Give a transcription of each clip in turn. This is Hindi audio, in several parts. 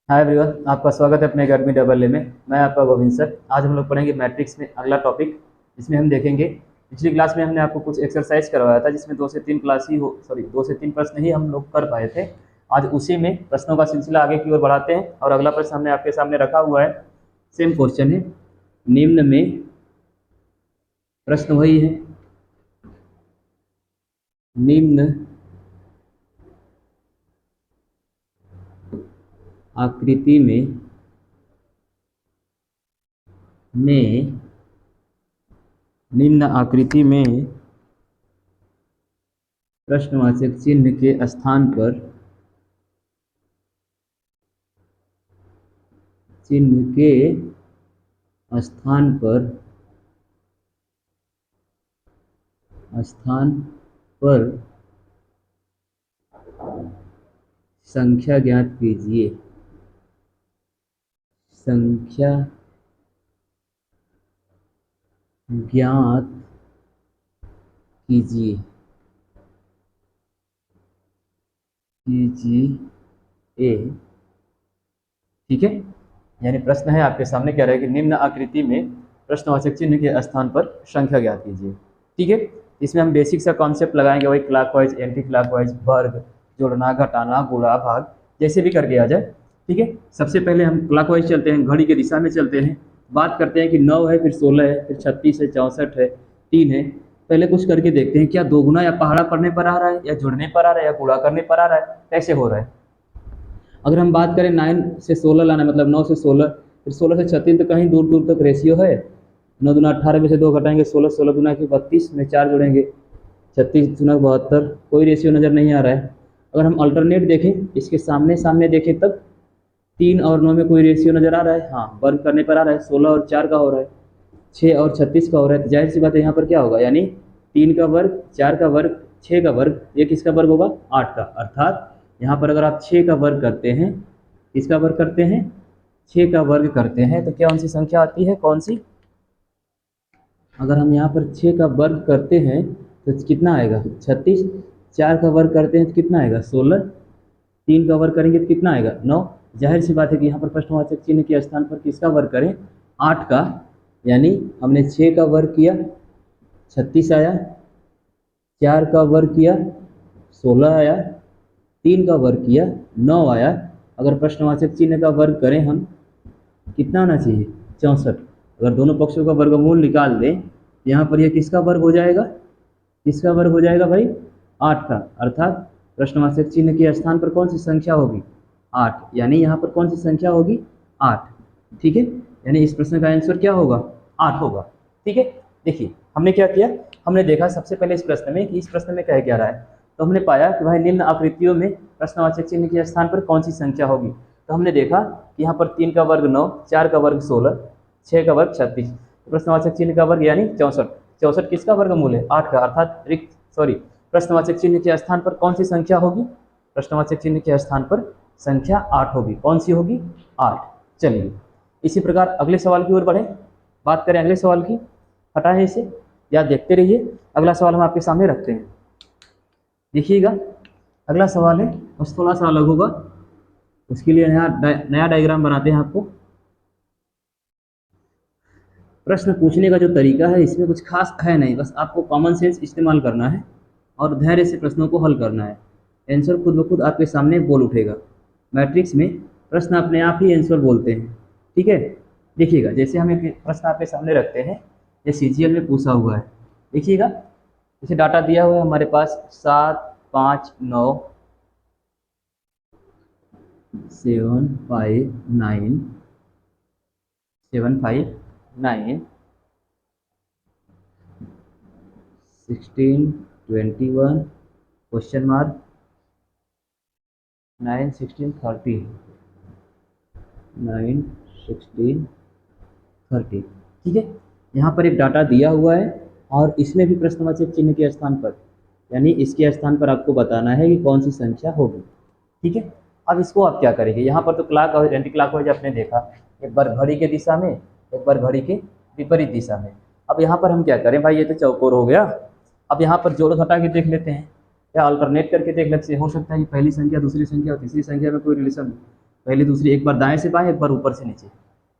हाय एवरीवन, आपका स्वागत है अपने अकेडमी डबल ए में। मैं आपका गोविंद सर। आज हम लोग पढ़ेंगे मैट्रिक्स में अगला टॉपिक। इसमें हम देखेंगे, पिछली क्लास में हमने आपको कुछ एक्सरसाइज करवाया था जिसमें दो से तीन प्रश्न ही हम लोग कर पाए थे। आज उसी में प्रश्नों का सिलसिला आगे की ओर बढ़ाते हैं और अगला प्रश्न हमने आपके सामने रखा हुआ है। सेम क्वेश्चन है। निम्न में प्रश्न वही है। निम्न आकृति में निम्न आकृति में प्रश्नवाचक चिन्ह के स्थान पर चिन्ह के स्थान पर संख्या ज्ञात कीजिए। संख्या ज्ञात कीजिए ठीक है। यानी प्रश्न है आपके सामने, कह रहा है कि निम्न आकृति में प्रश्नवाचक चिन्ह के स्थान पर संख्या ज्ञात कीजिए। ठीक है। इसमें हम बेसिक सा कॉन्सेप्ट लगाएंगे, वही क्लॉकवाइज, एंटी क्लॉकवाइज, वर्ग, जोड़ना, घटाना, गुणा, भाग, जैसे भी करके आ जाए। ठीक है। सबसे पहले हम क्लॉकवाइज चलते हैं, घड़ी की दिशा में चलते हैं। बात करते हैं कि 9 है, फिर 16 है, फिर 36 है, 64 है, 3 है। पहले कुछ करके देखते हैं, क्या दोगुना या पहाड़ा पढ़ने पर आ रहा है, या जुड़ने पर आ रहा है, या गुणा करने पर आ रहा है, कैसे हो रहा है। अगर हम बात करें 9 से 16 लाना, मतलब 9 से 16, फिर 16 से 36, तो कहीं दूर दूर तक रेशियो है। 9 दूना 18 में से 2 घटाएंगे 16, 16 दूना की 32 में 4 जोड़ेंगे 36 दूना 72, कोई रेशियो नज़र नहीं आ रहा है। अगर हम अल्टरनेट देखें, इसके सामने सामने देखें, तब 3 और 9 में कोई रेशियो नज़र आ रहा है। हाँ, वर्ग करने पर आ रहा है, 16 और 4 का हो रहा है, 6 और 36 का हो रहा है। तो जाहिर सी बात है यहाँ पर क्या होगा, यानी 3 का वर्ग, 4 का वर्ग, 6 का वर्ग, ये किसका वर्ग होगा, 8 का। अर्थात यहाँ पर अगर आप 6 का वर्ग करते हैं, किसका वर्ग करते हैं, 6 का वर्ग करते हैं, तो कौन सी संख्या आती है, कौन सी। अगर हम यहाँ पर 6 का वर्ग करते हैं तो कितना आएगा, 36। 4 का वर्ग करते हैं तो कितना आएगा, 16। 3 का वर्ग करेंगे तो कितना आएगा, 9। जाहिर सी बात है कि यहाँ पर प्रश्नवाचक चिन्ह के स्थान पर किसका वर्ग करें, 8 का। यानी हमने 6 का वर्ग किया, 36 आया, 4 का वर्ग किया, 16 आया, 3 का वर्ग किया, 9 आया। अगर प्रश्नवाचक चिन्ह का वर्ग करें हम, कितना आना चाहिए, 64। अगर दोनों पक्षों का वर्गमूल निकाल दें, यहाँ पर यह किसका वर्ग हो जाएगा, किसका वर्ग हो जाएगा भाई, 8 का। अर्थात प्रश्नवाचक चिन्ह के स्थान पर कौन सी संख्या होगी, 8। यानी यहाँ पर कौन सी संख्या होगी, 8। ठीक है। यानी इस प्रश्न का आंसर क्या होगा, 8 होगा। ठीक है। देखिए हमने क्या किया, हमने देखा सबसे पहले इस प्रश्न में कि इस प्रश्न में कह क्या रहा है। तो हमने पाया कि भाई निम्न आकृतियों में प्रश्नवाचक चिन्ह के स्थान पर कौन सी संख्या होगी। तो हमने देखा कि यहाँ पर 3 का वर्ग 9, 4 का वर्ग 16, 6 का वर्ग 36, प्रश्नवाचक चिन्ह का वर्ग यानी 64। 64 किसका वर्गमूल है, 8 का। अर्थात प्रश्नवाचक चिन्ह के स्थान पर कौन सी संख्या होगी, प्रश्नवाचक चिन्ह के स्थान पर संख्या 8 होगी। कौन सी होगी, 8। चलिए इसी प्रकार अगले सवाल की ओर बढ़े, बात करें अगले सवाल की। हटाएं इसे, या देखते रहिए, अगला सवाल हम आपके सामने रखते हैं। देखिएगा अगला सवाल है, बस थोड़ा सा अलग होगा, उसके लिए नया डायग्राम बनाते हैं आपको। प्रश्न पूछने का जो तरीका है इसमें कुछ खास है नहीं, बस आपको कॉमन सेंस इस्तेमाल करना है और धैर्य से प्रश्नों को हल करना है। आंसर खुद ब खुद आपके सामने बोल उठेगा। मैट्रिक्स में प्रश्न अपने आप ही आंसर बोलते हैं। ठीक है। देखिएगा, जैसे हम एक प्रश्न आपके सामने रखते हैं, ये सीजीएल में पूछा हुआ है। देखिएगा, जैसे डाटा दिया हुआ है हमारे पास 7, 5, 9, 7, 5, 9, 7, 5, 9, 16, 21, क्वेश्चन मार्क, 9, 16, 30, 9, 16, 30। ठीक है। यहाँ पर एक डाटा दिया हुआ है और इसमें भी प्रश्नवाचक चिन्ह के स्थान पर, यानी इसके स्थान पर आपको बताना है कि कौन सी संख्या होगी। ठीक है। अब इसको आप क्या करेंगे, यहाँ पर तो क्लॉक और एंटी क्लॉकवाइज आपने देखा, एक बार घड़ी के दिशा में, एक बार घड़ी के विपरीत दिशा में। अब यहाँ पर हम क्या करें भाई, ये तो चौकोर हो गया। अब यहाँ पर जोड़ घटा के देख लेते हैं, या अल्टरनेट करके देख लेते हैं। हो सकता है कि पहली संख्या, दूसरी संख्या और तीसरी संख्या में कोई रिलेशन, पहले दूसरी, एक बार दाएं से बाएं, एक बार ऊपर से नीचे,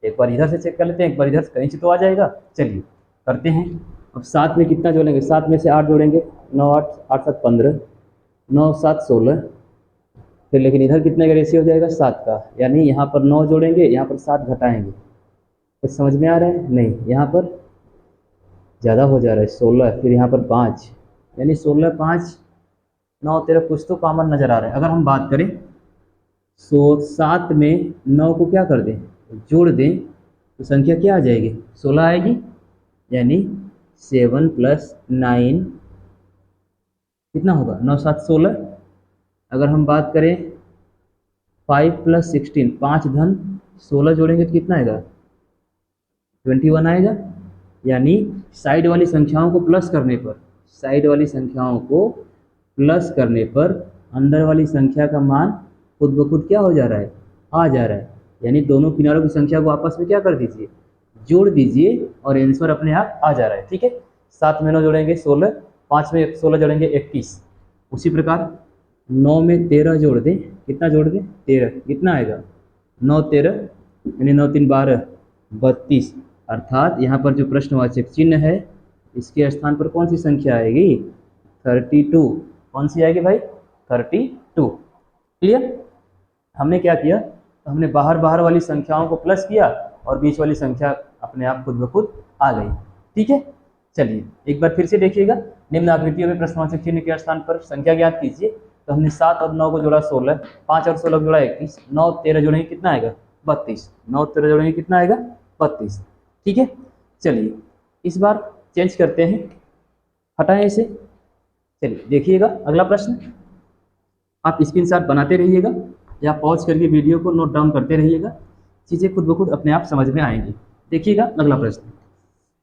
एक बार इधर से चेक कर लेते हैं, एक बार इधर से, कहीं से तो आ जाएगा। चलिए करते हैं। अब 7 में कितना जोड़ेंगे, 7 में से 8 जोड़ेंगे, 9 8, 8 7 15, 9 7 16, फिर लेकिन इधर कितने का रेशियो हो जाएगा, 7 का, यानी यहाँ पर 9 जोड़ेंगे, यहाँ पर 7 घटाएंगे। कुछ समझ में आ रहा है? नहीं, यहाँ पर ज़्यादा हो जा रहा है, 16, फिर यहाँ पर 5, यानी 16 5 9 13, कुछ तो कॉमन नज़र आ रहा है। अगर हम बात करें 7 में 9 को क्या कर दें, जोड़ दें, तो संख्या क्या आ जाएगी, 16 आएगी, यानी 7 + 9 कितना होगा, 9 7 16। अगर हम बात करें 5 + 16, 5 धन 16 जोड़ेंगे तो कितना आएगा, 21 आएगा। यानी साइड वाली संख्याओं को प्लस करने पर, साइड वाली संख्याओं को प्लस करने पर अंदर वाली संख्या का मान खुद ब खुद क्या हो जा रहा है, आ जा रहा है। यानी दोनों किनारों की संख्या को आपस में क्या कर दीजिए, जोड़ दीजिए, और आंसर अपने आप आ जा रहा है। ठीक है, 7 में 9 जोड़ेंगे 16, 5 में 16 जोड़ेंगे 21। उसी प्रकार 9 में 13 जोड़ दें, कितना जोड़ दें, 13, कितना आएगा, 9 13, यानी 9 3 12, 32। अर्थात यहाँ पर जो प्रश्नवाचक चिन्ह है, इसके स्थान पर कौन सी संख्या आएगी, 32। कौन सी आएगी भाई, 32। क्लियर? हमने क्या किया, तो हमने बाहर बाहर वाली संख्याओं को प्लस किया और बीच वाली संख्या अपने आप खुद ब खुद आ गई। ठीक है, चलिए एक बार फिर से देखिएगा। निम्न आकृतियों में प्रश्नवाचक चिन्ह के स्थान पर संख्या ज्ञात कीजिए। तो हमने 7 और 9 को जोड़ा 16, 5 और 16 को जोड़ा 21, 9 13 जोड़ेंगे कितना आएगा, 32, 9 13 जोड़ेंगे कितना आएगा, 32। ठीक है, चलिए इस बार चेंज करते हैं, हटाएं इसे। चलिए देखिएगा अगला प्रश्न, आप स्क्रीनशॉट बनाते रहिएगा या पॉज करके वीडियो को नोट डाउन करते रहिएगा, चीज़ें खुद ब खुद अपने आप समझ में आएंगी। देखिएगा अगला प्रश्न,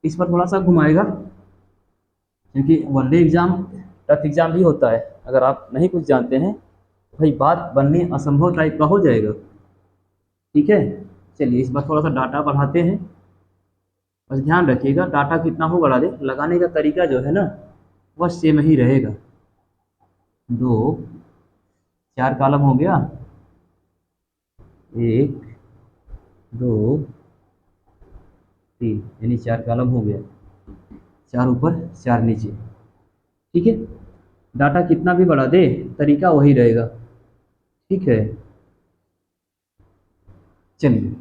इस पर थोड़ा सा घुमाएगा, क्योंकि वनडे एग्जाम टफ एग्जाम भी होता है। अगर आप नहीं कुछ जानते हैं तो भाई बात बननी असंभव टाइप का हो जाएगा। ठीक है, चलिए इस बार थोड़ा सा डाटा बढ़ाते हैं, बस ध्यान रखिएगा डाटा कितना हो बढ़ा दे, लगाने का तरीका जो है ना वह सेम ही रहेगा। 2 4 कॉलम हो गया, 1 2 3, यानी 4 कॉलम हो गया, 4 ऊपर 4 नीचे। ठीक है, डाटा कितना भी बढ़ा दे तरीका वही रहेगा। ठीक है, चलिए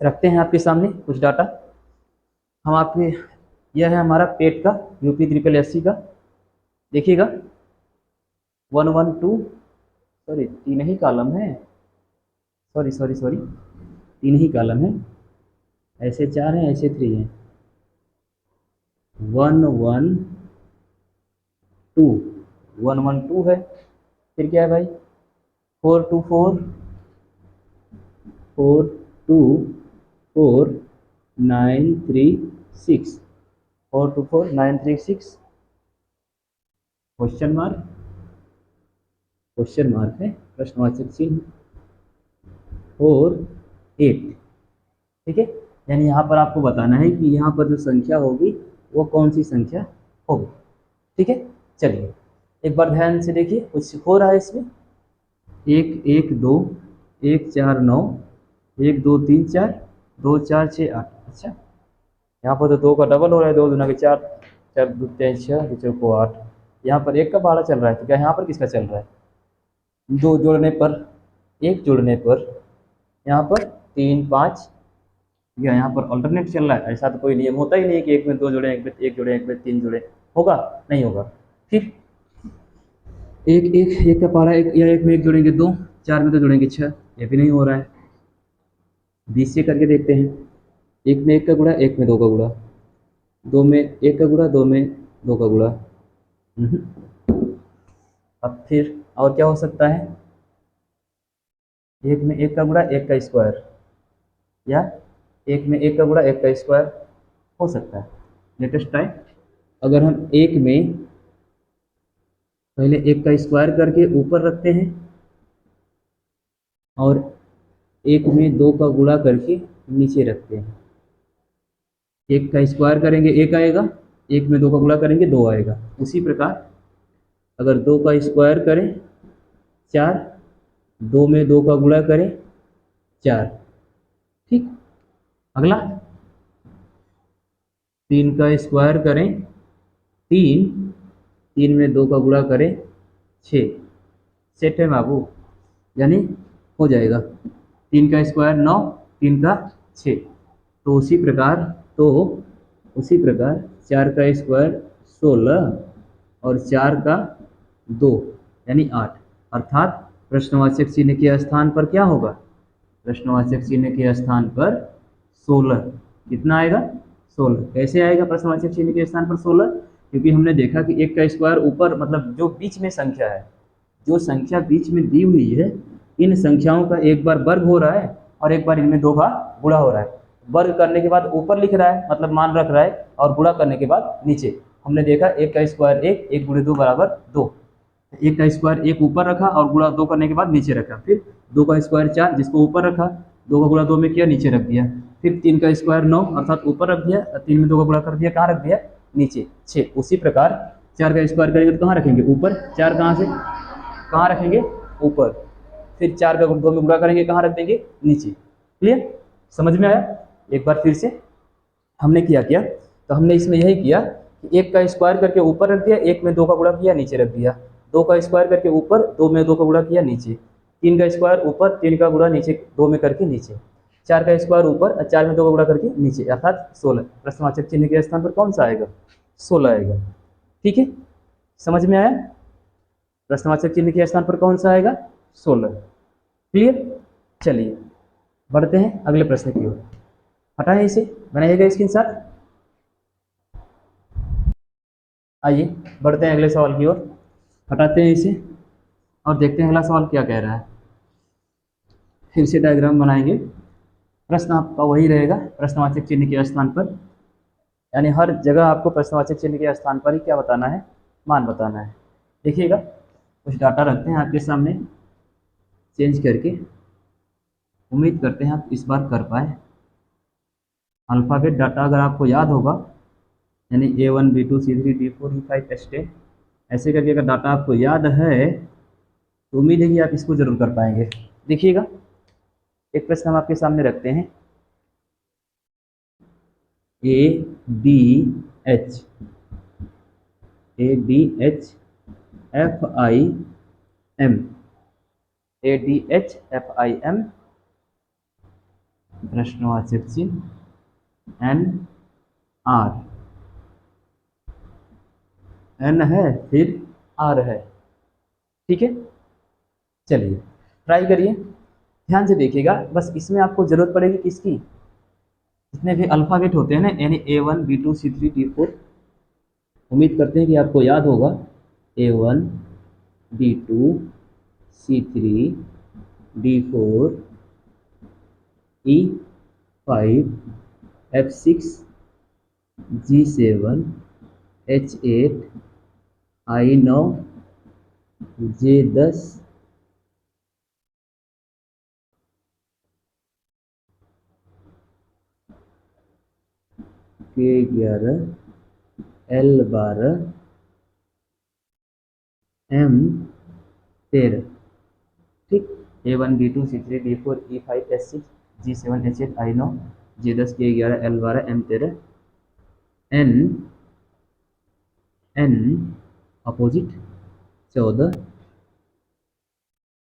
रखते हैं आपके सामने कुछ डाटा। हम आपके, यह है हमारा पेट का यूपी ट्रिपल एससी का। देखिएगा 112, सॉरी 3 ही कॉलम है, सॉरी 3 ही कॉलम है, ऐसे 4 हैं ऐसे 3 हैं। 112 है, फिर क्या है भाई, 424 424 936, 424 936, क्वेश्चन मार्क है, प्रश्नवाचक चिन्ह 4 8। ठीक है, यानी यहाँ पर आपको बताना है कि यहाँ पर जो संख्या होगी वो कौन सी संख्या होगी। ठीक है, चलिए एक बार ध्यान से देखिए कुछ हो रहा है इसमें। 1 1 2 1 4 9 1 2 3 4 2 4 6 8। अच्छा, यहाँ पर तो 2 का डबल हो रहा है, 2 दूना के 4, 4 2 3 6 2 4 को 8। यहाँ पर 1 का भाड़ा चल रहा है, तो क्या यहाँ पर किसका चल रहा है, 2 जोड़ने पर 1 जोड़ने पर यहाँ पर 3 5, या यहाँ पर अल्टरनेट चल रहा है। ऐसा तो कोई नियम होता ही नहीं कि एक में 2 जोड़े, एक में 1 जोड़े, एक में 3 जोड़े, होगा नहीं होगा। फिर 1 का पारा, एक या 1 में 1 जोड़ेंगे 2, 4 में 2 जोड़ेंगे 6, ये भी नहीं हो रहा है। 20 से करके देखते हैं, 1 में 1 का गुणा, 1 में 2 का गुणा, 2 में 1 का गुणा, 2 में 2 का गुणा। अब फिर और क्या हो सकता है, 1 में 1 का गुणा, 1 का स्क्वायर, या 1 में 1 का गुणा, 1 का स्क्वायर हो सकता है। लेटेस्ट टाइम, अगर हम 1 में पहले 1 का स्क्वायर करके ऊपर रखते हैं और 1 में 2 का गुणा करके नीचे रखते हैं, 1 का स्क्वायर करेंगे 1 आएगा, 1 में 2 का गुणा करेंगे 2 आएगा। उसी प्रकार अगर 2 का स्क्वायर करें 4 2 में 2 का गुणा करें 4। ठीक, अगला 3 का स्क्वायर करें 3, 3 में 2 का गुणा करें 6। सेट है बाबू, यानी हो जाएगा 3 का स्क्वायर 9, 3 का 6। तो उसी प्रकार 4 का स्क्वायर 16 और 4 का 2 यानी 8। अर्थात प्रश्नवाचक चिन्ह के स्थान पर क्या होगा? प्रश्नवाचक चिन्ह के स्थान पर 16। कितना आएगा? 16। कैसे आएगा प्रश्नवाचक चिन्ह के स्थान पर 16? क्योंकि हमने देखा कि 1 का स्क्वायर ऊपर, मतलब जो बीच में संख्या है, जो संख्या बीच में दी हुई है, इन संख्याओं का एक बार वर्ग हो रहा है और एक बार इनमें 2 का गुणा हो रहा है। वर्ग करने के बाद ऊपर लिख रहा है, मतलब मान रख रहा है, और गुणा करने के बाद नीचे। हमने देखा 1 का स्क्वायर 1, 1 गुणे 2 बराबर 2। 1 का स्क्वायर 1 ऊपर रखा और गुणा 2 करने के बाद नीचे रखा। फिर 2 का स्क्वायर 4, जिसको ऊपर रखा, 2 का गुणा 2 में किया, नीचे रख दिया। फिर 3 का स्क्वायर 9, अर्थात ऊपर रख दिया, 3 में 2 का गुणा कर दिया, कहाँ रख दिया? नीचे 6। उसी प्रकार 4 का स्क्वायर करेंगे तो कहाँ रखेंगे? ऊपर। 4 कहाँ से कहाँ रखेंगे? ऊपर। फिर 4 का 2 में गुणा करेंगे, कहाँ रख देंगे? नीचे। क्लियर? समझ में आया? एक बार फिर से हमने क्या तो हमने इसमें यही किया कि 1 का स्क्वायर करके ऊपर रख दिया, 1 में 2 का गुणा किया, नीचे रख दिया। 2 का स्क्वायर करके ऊपर, 2 में 2 का गुणा किया, नीचे। 3 का स्क्वायर ऊपर, 3 का गुणा नीचे, 2 में करके नीचे। 4 का स्क्वायर ऊपर, 4 में 2 का गुणा करके नीचे, अर्थात 16। प्रश्नवाचक चिन्ह के स्थान पर कौन सा आएगा? 16 आएगा। ठीक है, समझ में आया? प्रश्नवाचक चिन्ह के स्थान पर कौन सा आएगा? 16। क्लियर? चलिए बढ़ते हैं अगले प्रश्न की ओर। हटाएं इसे, बनाइएगा स्क्रीन शॉट। आइए बढ़ते हैं अगले सवाल की ओर। हटाते हैं इसे और देखते हैं अगला सवाल क्या कह रहा है। फिर से डायग्राम बनाएंगे। प्रश्न आपका वही रहेगा, प्रश्नवाचक चिन्ह के स्थान पर, यानी हर जगह आपको प्रश्नवाचक चिन्ह के स्थान पर ही क्या बताना है? मान बताना है। देखिएगा, कुछ डाटा रखते हैं आपके सामने चेंज करके। उम्मीद करते हैं आप इस बार कर पाए। अल्फ़ाबेट डाटा अगर आपको याद होगा, यानी A1 B2 C3 D4 E5 S10, ऐसे करके अगर डाटा आपको याद है तो उम्मीद है कि आप इसको जरूर कर पाएंगे। देखिएगा, एक प्रश्न हम आपके सामने रखते हैं। ADH FIM, ADH FIM, प्रश्नवाचक चिन्ह NR, N है फिर R है। ठीक है, चलिए ट्राई करिए, ध्यान से देखिएगा। बस इसमें आपको जरूरत पड़ेगी किसकी? जितने भी अल्फ़ाबेट होते हैं ना, यानी A1 B2 C3 D4, उम्मीद करते हैं कि आपको याद होगा। A1 B2 C3 D4 E5 F6 G7 H8 I9 J10 K11 L12 M13। ठीक, A1 B2 C3 D4 E5 S6 G7 H8 I9 J10 K11 L12 M13 N opposite 14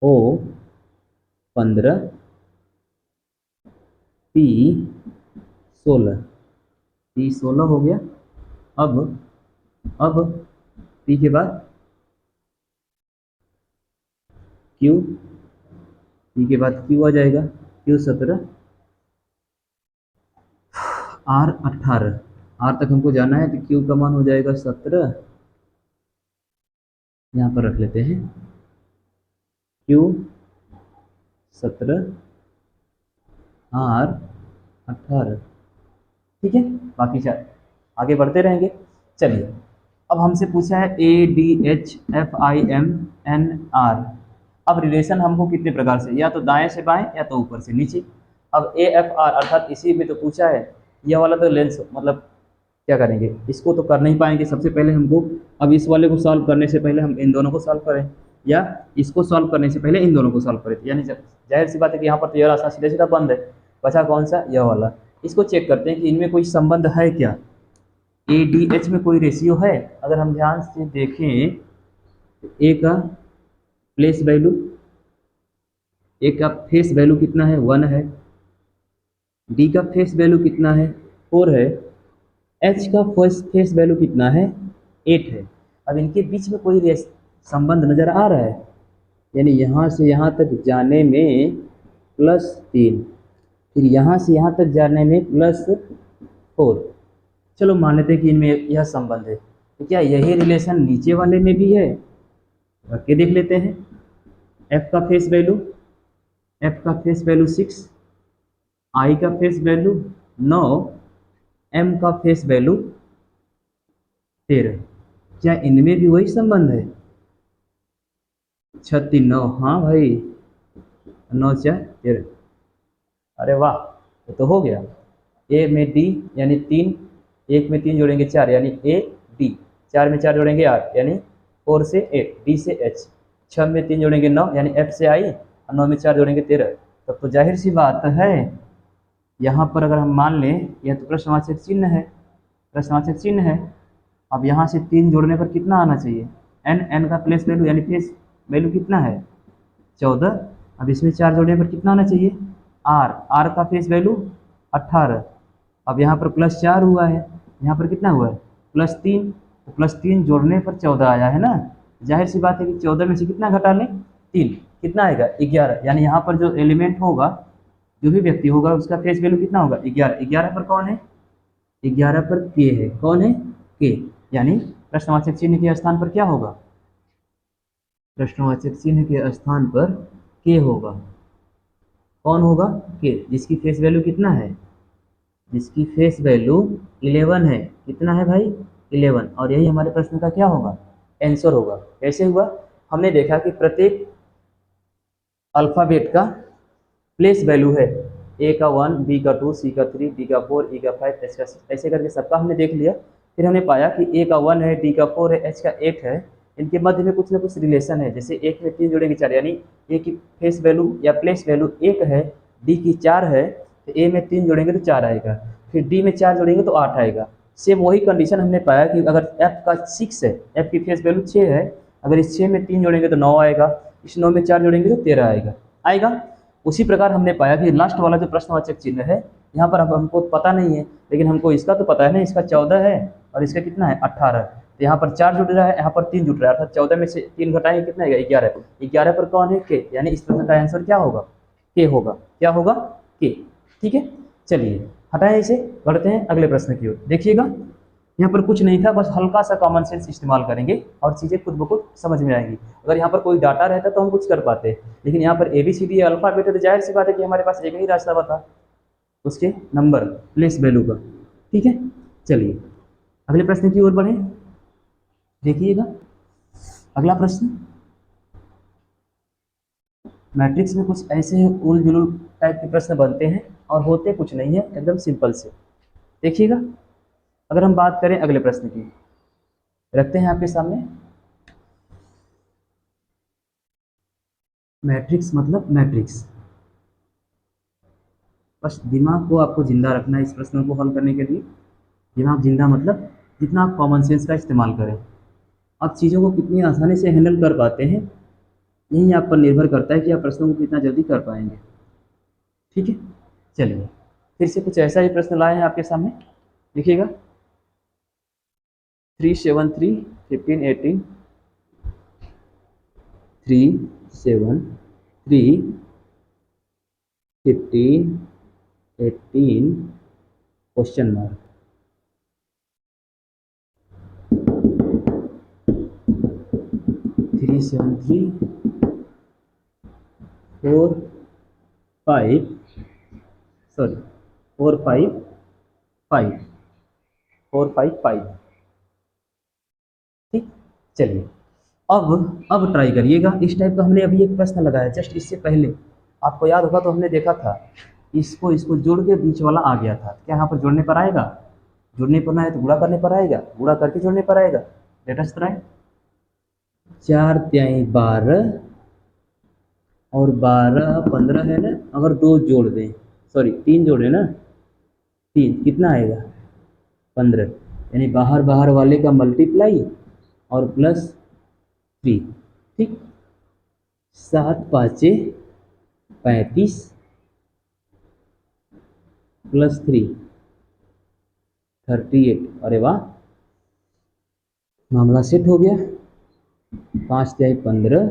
O 15 P 16 हो गया। अब P के बाद Q, P के बाद Q आ जाएगा, Q 17 R 18। R तक हमको जाना है तो Q का मान हो जाएगा 17। यहाँ पर रख लेते हैं Q 17 R 18। ठीक है, बाकी चार आगे बढ़ते रहेंगे। चलिए, अब हमसे पूछा है ADH FIM NR। अब रिलेशन हमको कितने प्रकार से, या तो दाएं से बाएं या तो ऊपर से नीचे। अब AFR अर्थात इसी में तो पूछा है, यह वाला तो लेंस, मतलब क्या करेंगे, इसको तो कर नहीं पाएंगे। सबसे पहले हमको, अब इस वाले को सॉल्व करने से पहले हम इन दोनों को सॉल्व करें। या इसको सॉल्व करने से पहले इन दोनों को सॉल्व करे थे, यानी जाहिर सी बात है कि यहाँ पर तो यह रास्ता सीधा सीधा बंद है, बचा कौन सा, यह वाला। इसको चेक करते हैं कि इनमें कोई संबंध है क्या, ए डी एच में कोई रेशियो है। अगर हम ध्यान से देखें तो ए का प्लेस वैल्यू, ए का फेस वैल्यू कितना है, 1 है, डी का फेस वैल्यू कितना है, 4 है, एच का फेस वैल्यू कितना है, 8 है। अब इनके बीच में कोई संबंध नजर आ रहा है, यानी यहाँ से यहाँ तक जाने में +3, फिर यहाँ से यहाँ तक जाने में +4। चलो मान लेते हैं कि इनमें यह संबंध है, तो क्या यही रिलेशन नीचे वाले में भी है, रख के देख लेते हैं। एफ का फेस वैल्यू, एफ का फेस वैल्यू 6, आई का फेस वैल्यू 9, एम का फेस वैल्यू 13। क्या इनमें भी वही संबंध है, 36 9, हाँ भाई 9 4 13। अरे वाह, ये तो हो गया। ए में डी यानी 3, 1 में 3 जोड़ेंगे 4 यानी ए डी, 4 में 4 जोड़ेंगे 8 यानी 4 से 8, डी से एच, 6 में 3 जोड़ेंगे 9 यानी एफ से आई, और 9 में 4 जोड़ेंगे 13। तब तो जाहिर सी बात है यहाँ पर अगर हम मान लें यह तो प्रश्नवाचक चिन्ह है, प्रश्नवाचक चिन्ह है। अब यहाँ से 3 जोड़ने पर कितना आना चाहिए, एन, एन का प्लेस वैल्यू यानी फेस वैल्यू कितना है 14। अब इसमें 4 जोड़ने पर कितना आना चाहिए, आर, आर का फेस वैल्यू 18। अब यहाँ पर +4 हुआ है, यहाँ पर कितना हुआ है +3, तो +3 जोड़ने पर 14 आया है ना। जाहिर सी बात है कि 14 में से कितना घटा लें, 3, कितना आएगा 11। यानी यहाँ पर जो एलिमेंट होगा, जो भी व्यक्ति होगा उसका फेस वैल्यू कितना होगा 11। 11 पर कौन है, 11 पर के है, कौन है के, यानी प्रश्नवाचक चिन्ह के स्थान पर क्या होगा, प्रश्नवाचक चिन्ह के स्थान पर के होगा। कौन होगा, के, जिसकी फेस वैल्यू कितना है, जिसकी फेस वैल्यू 11 है। कितना है भाई 11, और यही हमारे प्रश्न का क्या होगा, आंसर होगा। कैसे हुआ, हमने देखा कि प्रत्येक अल्फ़ाबेट का प्लेस वैल्यू है, ए का 1, बी का 2, सी का 3, डी का 4, ई का 5, एच का 6, ऐसे करके सबका हमने देख लिया। फिर हमने पाया कि ए का 1 है, डी का 4 है, एच का 8 है, इनके मध्य में कुछ ना कुछ रिलेशन है। जैसे एक में 3 जोड़ेंगे 4, यानी ए की फेस वैल्यू या प्लेस वैल्यू 1 है, डी की 4 है, तो ए में 3 जोड़ेंगे तो 4 आएगा, फिर डी में 4 जोड़ेंगे तो 8 आएगा। सेम वही कंडीशन हमने पाया कि अगर एफ का 6 है, एफ की फेस वैल्यू 6 है, अगर इस 6 में 3 जोड़ेंगे तो 9 आएगा, इस 9 में 4 जोड़ेंगे तो 13 आएगा आएगा। उसी प्रकार हमने पाया कि लास्ट वाला जो प्रश्नवाचक चिन्ह है, यहाँ पर अब हमको पता नहीं है, लेकिन हमको इसका तो पता है ना, इसका 14 है और इसका कितना है 18। तो यहाँ पर 4 जुड़ रहा है, यहाँ पर 3 जुड़ रहा है, अर्थात 14 में से 3 घटाएंगे कितना आएगा 11। 11 पर कौन है के, यानी इस प्रश्न का आंसर क्या होगा, के होगा। क्या होगा, के। ठीक है, चलिए हटाएं इसे, बढ़ते हैं अगले प्रश्न की ओर। देखिएगा यहाँ पर कुछ नहीं था, बस हल्का सा कॉमन सेंस इस्तेमाल करेंगे और चीज़ें खुद ब खुद समझ में आएंगी। अगर यहाँ पर कोई डाटा रहता तो हम कुछ कर पाते, लेकिन यहाँ पर ABCD अल्फ़ाबेट है, तो जाहिर सी बात है कि हमारे पास एक ही रास्ता बता, उसके नंबर प्लेस वैल्यू का। ठीक है, चलिए अगले प्रश्न की ओर बढ़े। देखिएगा अगला प्रश्न, मैट्रिक्स में कुछ ऐसे उल जुलूल टाइप के प्रश्न बनते हैं और होते कुछ नहीं है, एकदम सिंपल से। देखिएगा अगर हम बात करें अगले प्रश्न की, रखते हैं आपके सामने। मैट्रिक्स मतलब मैट्रिक्स, बस दिमाग को आपको जिंदा रखना है इस प्रश्न को हल करने के लिए। दिमाग जिंदा मतलब जितना आप कॉमन सेंस का इस्तेमाल करें, आप चीज़ों को कितनी आसानी से हैंडल कर पाते हैं, यही आप पर निर्भर करता है कि आप प्रश्नों को कितना जल्दी कर पाएंगे। ठीक है, चलिए फिर से कुछ ऐसा ही प्रश्न लाए हैं आपके सामने। देखिएगा 3 7 3 15 18, 3 7 3 15 18 क्वेश्चन मार्क। 3 7 3 4 5 सॉरी 4 5 5 4 5 5। ठीक, चलिए अब ट्राई करिएगा। इस टाइप का हमने अभी एक प्रश्न लगाया जस्ट इससे पहले, आपको याद होगा तो हमने देखा था, इसको जोड़ के बीच वाला आ गया था। क्या यहाँ पर जोड़ने पर आएगा, जोड़ने पर ना है तो गुणा करने पर आएगा, गुणा करके जोड़ने पर आएगा। Let us try. 4 तिहाई 12 और 12 15 है ना, अगर दो जोड़ दें, सॉरी 3 जोड़े ना, 3 कितना आएगा 15, यानी बाहर बाहर वाले का मल्टीप्लाई और प्लस 3। ठीक, 7 पाँचे 35 प्लस 3 38। अरे वाह, मामला सेट हो गया। 5 तिहाई 15,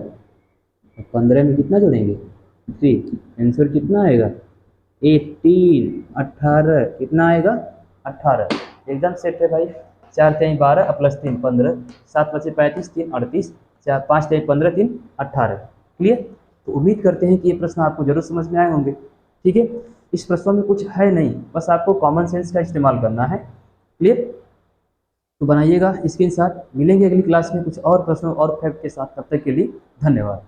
15 में कितना जोड़ेंगे 3, आंसर कितना आएगा 18 18, कितना आएगा 18। एकदम सेट है भाई। 4 तिहाई 12 प्लस 3 15, 7 बचे 35, 3 38, 4 5 तिहाई 15, 3 18। क्लियर। तो उम्मीद करते हैं कि ये प्रश्न आपको जरूर समझ में आए होंगे। ठीक है, इस प्रश्नों में कुछ है नहीं, बस आपको कॉमन सेंस का इस्तेमाल करना है। क्लियर। तो बनाइएगा इसके साथ, मिलेंगे अगली क्लास में कुछ और प्रश्नों और फैक्ट के साथ। तब तक के लिए धन्यवाद।